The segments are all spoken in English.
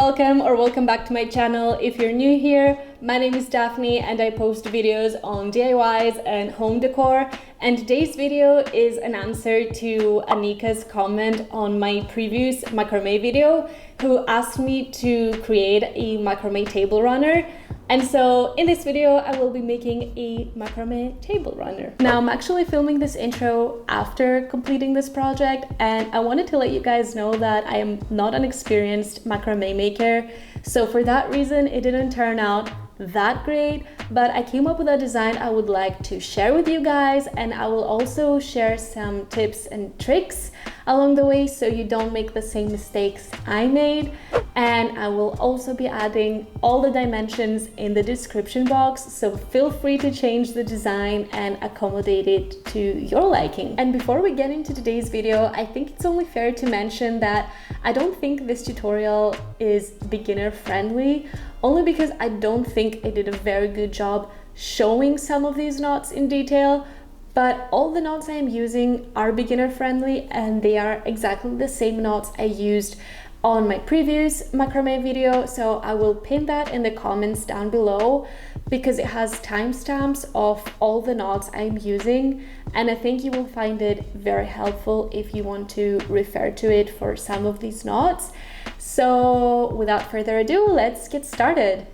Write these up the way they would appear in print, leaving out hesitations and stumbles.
welcome back to my channel. If you're new here, my name is Daphne and I post videos on DIYs and home decor. And today's video is an answer to Anika's comment on my previous macrame video, who asked me to create a macrame table runner. And so in this video, I will be making a macrame table runner. Now I'm actually filming this intro after completing this project, and I wanted to let you guys know that I am not an experienced macrame maker. So for that reason, it didn't turn out that great, but I came up with a design I would like to share with you guys, and I will also share some tips and tricks along the way so you don't make the same mistakes I made. And I will also be adding all the dimensions in the description box, so feel free to change the design and accommodate it to your liking. And before we get into today's video, I think it's only fair to mention that I don't think this tutorial is beginner friendly, only because I don't think I did a very good job showing some of these knots in detail. But all the knots I am using are beginner friendly, and they are exactly the same knots I used on my previous macrame video, so I will pin that in the comments down below because it has timestamps of all the knots I'm using, and I think you will find it very helpful if you want to refer to it for some of these knots. So without further ado, let's get started.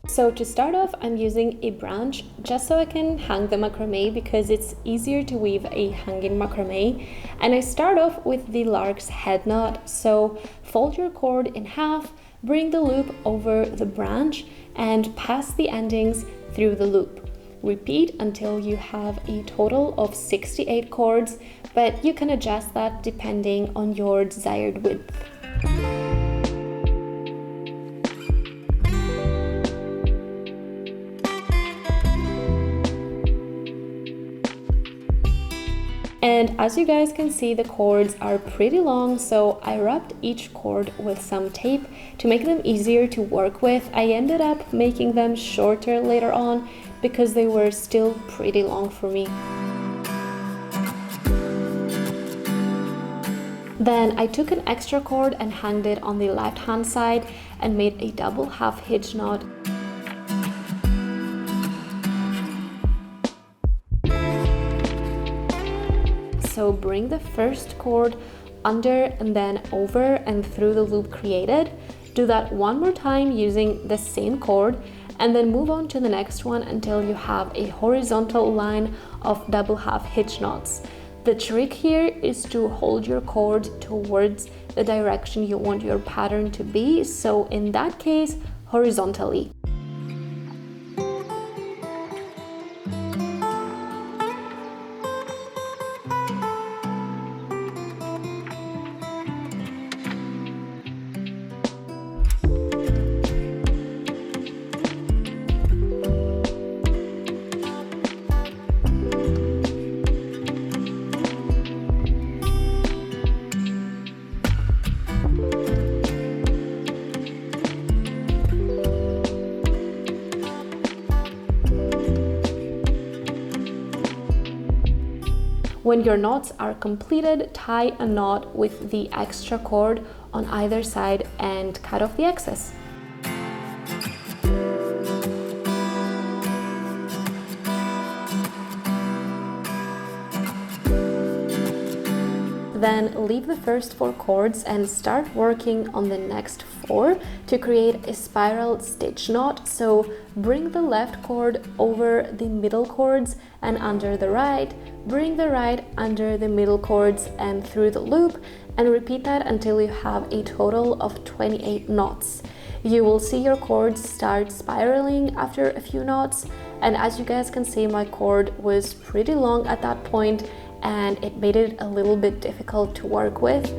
So to start off, I'm using a branch just so I can hang the macrame because it's easier to weave a hanging macrame. And I start off with the lark's head knot. So fold your cord in half, bring the loop over the branch and pass the endings through the loop. Repeat until you have a total of 68 cords, but you can adjust that depending on your desired width. And as you guys can see, the cords are pretty long, so I wrapped each cord with some tape to make them easier to work with. I ended up making them shorter later on because they were still pretty long for me. Then I took an extra cord and hanged it on the left hand side and made a double half hitch knot. So bring the first cord under and then over and through the loop created. Do that one more time using the same cord, and then move on to the next one until you have a horizontal line of double half hitch knots. The trick here is to hold your cord towards the direction you want your pattern to be, so in that case, horizontally. When your knots are completed, tie a knot with the extra cord on either side and cut off the excess. Then leave the first 4 cords and start working on the next 4 to create a spiral stitch knot. So bring the left cord over the middle cords and under the right, bring the right under the middle cords and through the loop, and repeat that until you have a total of 28 knots. You will see your cords start spiraling after a few knots, and as you guys can see, my cord was pretty long at that point and it made it a little bit difficult to work with.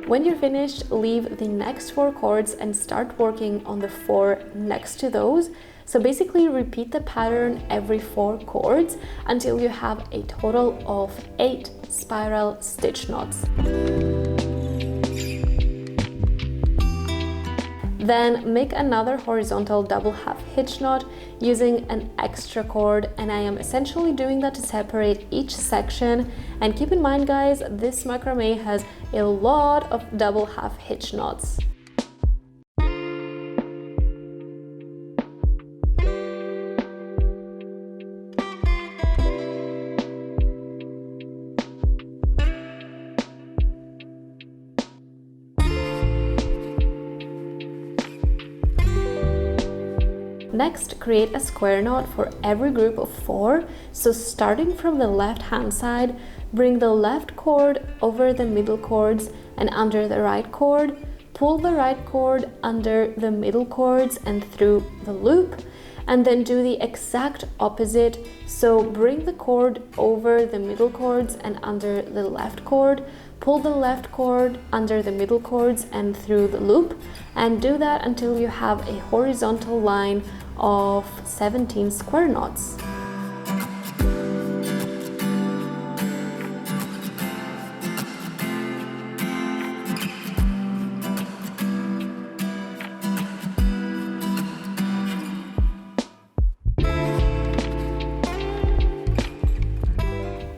When you're finished, leave the next 4 cords and start working on the 4 next to those. So basically repeat the pattern every 4 chords until you have a total of 8 spiral stitch knots. Then make another horizontal double half hitch knot using an extra cord, and I am essentially doing that to separate each section. And keep in mind guys, this macrame has a lot of double half hitch knots. Next, create a square knot for every group of 4. So starting from the left hand side, bring the left cord over the middle cords and under the right cord, pull the right cord under the middle cords and through the loop, and then do the exact opposite. So bring the cord over the middle cords and under the left cord, pull the left cord under the middle cords and through the loop, and do that until you have a horizontal line of 17 square knots.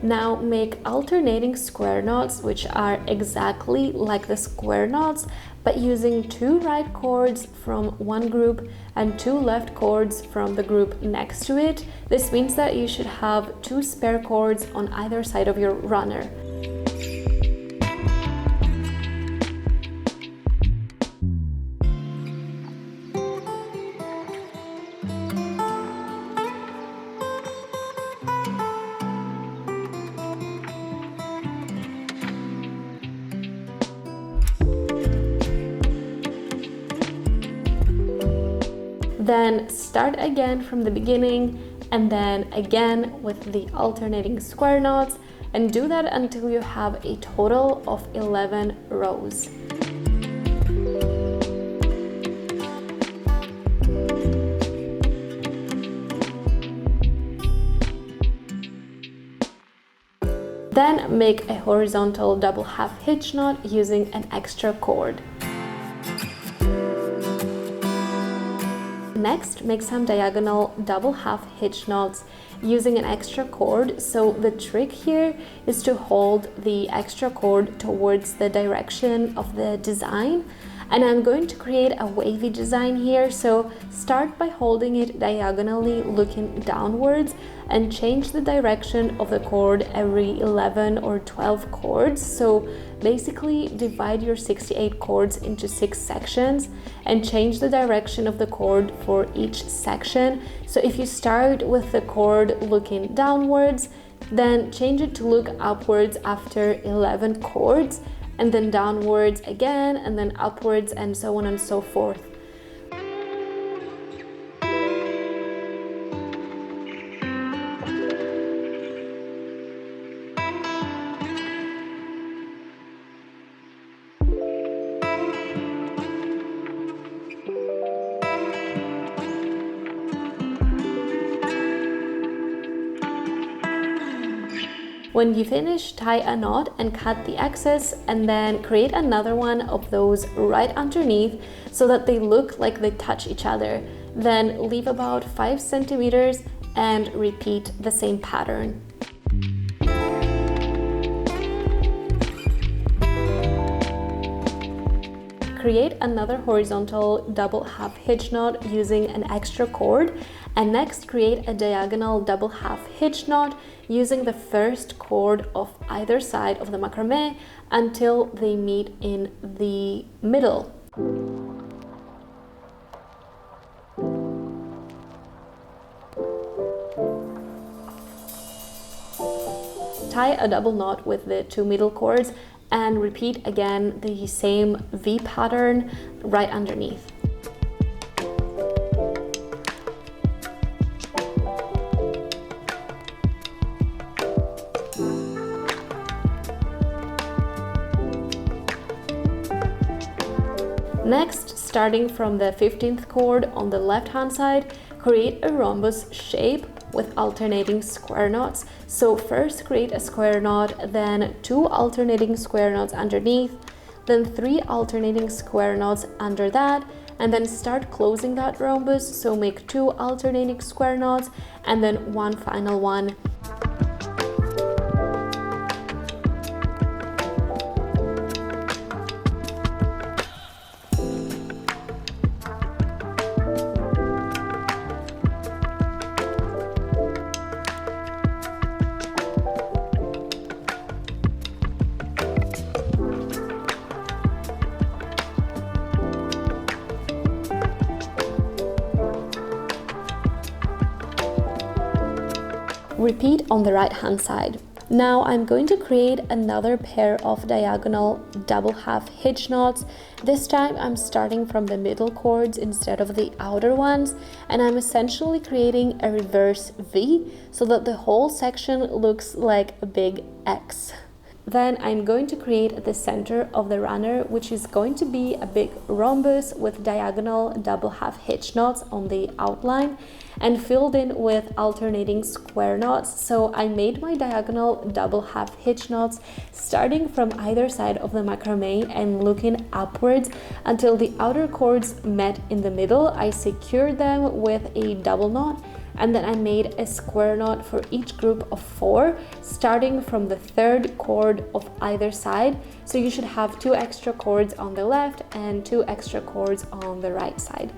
Now make alternating square knots, which are exactly like the square knots, but using 2 right cords from one group and 2 left cords from the group next to it. This means that you should have 2 spare cords on either side of your runner. Then start again from the beginning and then again with the alternating square knots, and do that until you have a total of 11 rows. Then make a horizontal double half hitch knot using an extra cord. Next, make some diagonal double half hitch knots using an extra cord. So the trick here is to hold the extra cord towards the direction of the design. And I'm going to create a wavy design here, so start by holding it diagonally looking downwards and change the direction of the cord every 11 or 12 chords. So basically divide your 68 chords into 6 sections and change the direction of the cord for each section. So if you start with the cord looking downwards, then change it to look upwards after 11 chords, and then downwards again, and then upwards, and so on and so forth. When you finish, tie a knot and cut the excess, and then create another one of those right underneath so that they look like they touch each other. Then leave about 5 centimeters and repeat the same pattern. Create another horizontal double half hitch knot using an extra cord, and next create a diagonal double half hitch knot using the first cord of either side of the macrame until they meet in the middle. Tie a double knot with the 2 middle cords and repeat again the same V pattern right underneath. Next, starting from the 15th chord on the left hand side, create a rhombus shape with alternating square knots. So first create a square knot, then 2 alternating square knots underneath, then 3 alternating square knots under that, and then start closing that rhombus. So make 2 alternating square knots and then 1 final one. Repeat on the right hand side. Now I'm going to create another pair of diagonal double half hitch knots. This time I'm starting from the middle chords instead of the outer ones, and I'm essentially creating a reverse V so that the whole section looks like a big X. Then I'm going to create the center of the runner, which is going to be a big rhombus with diagonal double half hitch knots on the outline and filled in with alternating square knots. So I made my diagonal double half hitch knots starting from either side of the macrame and looking upwards until the outer chords met in the middle. I secured them with a double knot, and then I made a square knot for each group of 4, starting from the 3rd chord of either side. So you should have 2 extra chords on the left and 2 extra chords on the right side.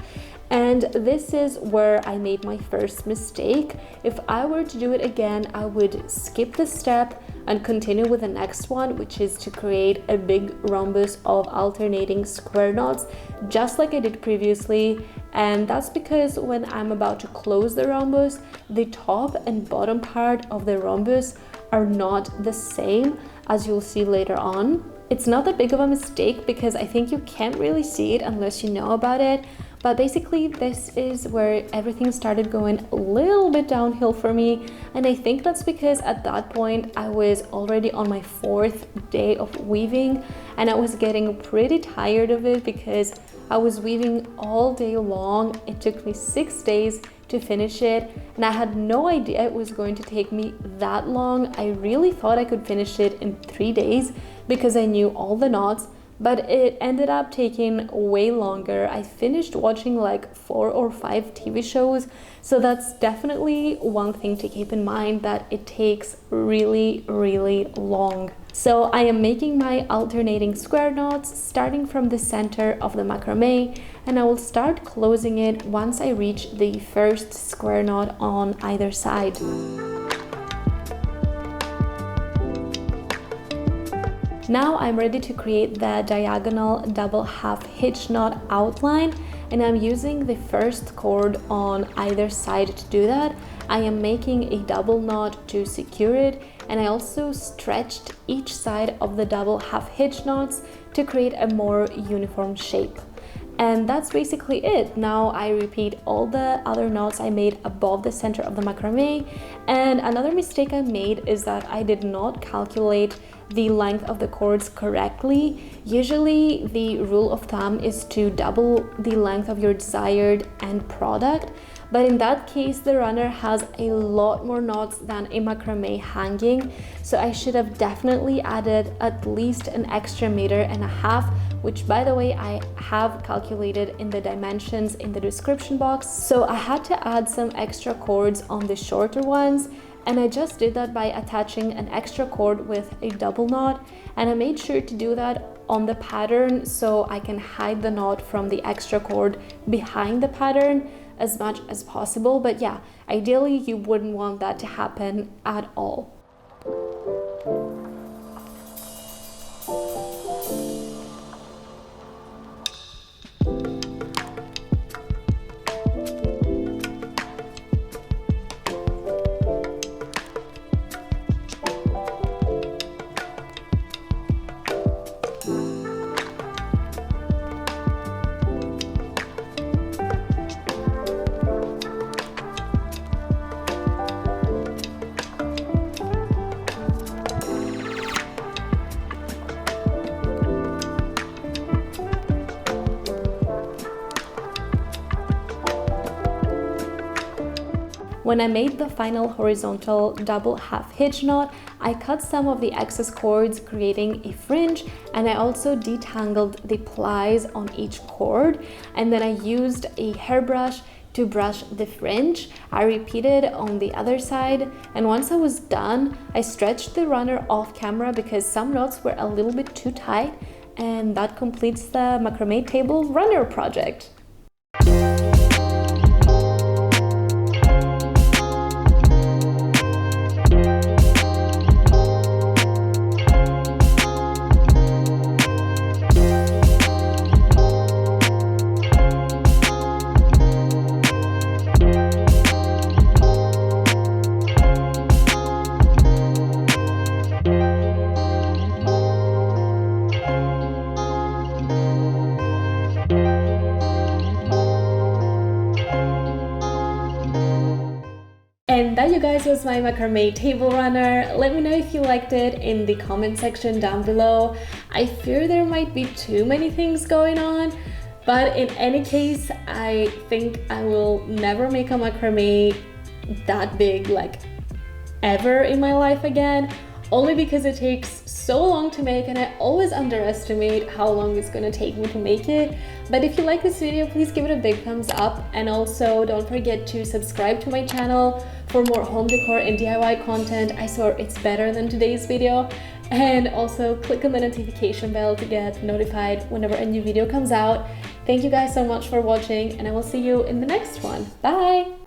And this is where I made my first mistake. If I were to do it again, I would skip this step and continue with the next one, which is to create a big rhombus of alternating square knots, just like I did previously. And that's because when I'm about to close the rhombus, the top and bottom part of the rhombus are not the same, as you'll see later on. It's not that big of a mistake because I think you can't really see it unless you know about it. But basically this is where everything started going a little bit downhill for me, and I think that's because at that point I was already on my 4th day of weaving and I was getting pretty tired of it because I was weaving all day long. It took me 6 days to finish it and I had no idea it was going to take me that long. I really thought I could finish it in 3 days because I knew all the knots, but it ended up taking way longer. I finished watching like 4 or 5 TV shows, so that's definitely one thing to keep in mind, that it takes really, really long. So I am making my alternating square knots starting from the center of the macrame, and I will start closing it once I reach the first square knot on either side. Now I'm ready to create the diagonal double half hitch knot outline, and I'm using the first chord on either side to do that. I am making a double knot to secure it, and I also stretched each side of the double half hitch knots to create a more uniform shape. And that's basically it. Now I repeat all the other knots I made above the center of the macrame. And another mistake I made is that I did not calculate the length of the cords correctly. Usually the rule of thumb is to double the length of your desired end product, but in that case the runner has a lot more knots than a macrame hanging, so I should have definitely added at least an extra 1.5 meters, which by the way I have calculated in the dimensions in the description box. So I had to add some extra cords on the shorter ones, and I just did that by attaching an extra cord with a double knot, and I made sure to do that on the pattern so I can hide the knot from the extra cord behind the pattern as much as possible. But yeah, ideally you wouldn't want that to happen at all. When I made the final horizontal double half hitch knot, I cut some of the excess cords, creating a fringe, and I also detangled the plies on each cord, and then I used a hairbrush to brush the fringe. I repeated on the other side, and once I was done, I stretched the runner off camera because some knots were a little bit too tight, and that completes the macrame table runner project. And that, you guys, was my macrame table runner. Let me know if you liked it in the comment section down below. I fear there might be too many things going on, but in any case, I think I will never make a macrame that big, like, ever in my life again, only because it takes so long to make, and I always underestimate how long it's gonna take me to make it. But if you like this video, please give it a big thumbs up, and also don't forget to subscribe to my channel for more home decor and DIY content. I swear it's better than today's video. And also click on the notification bell to get notified whenever a new video comes out. Thank you guys so much for watching, and I will see you in the next one. Bye!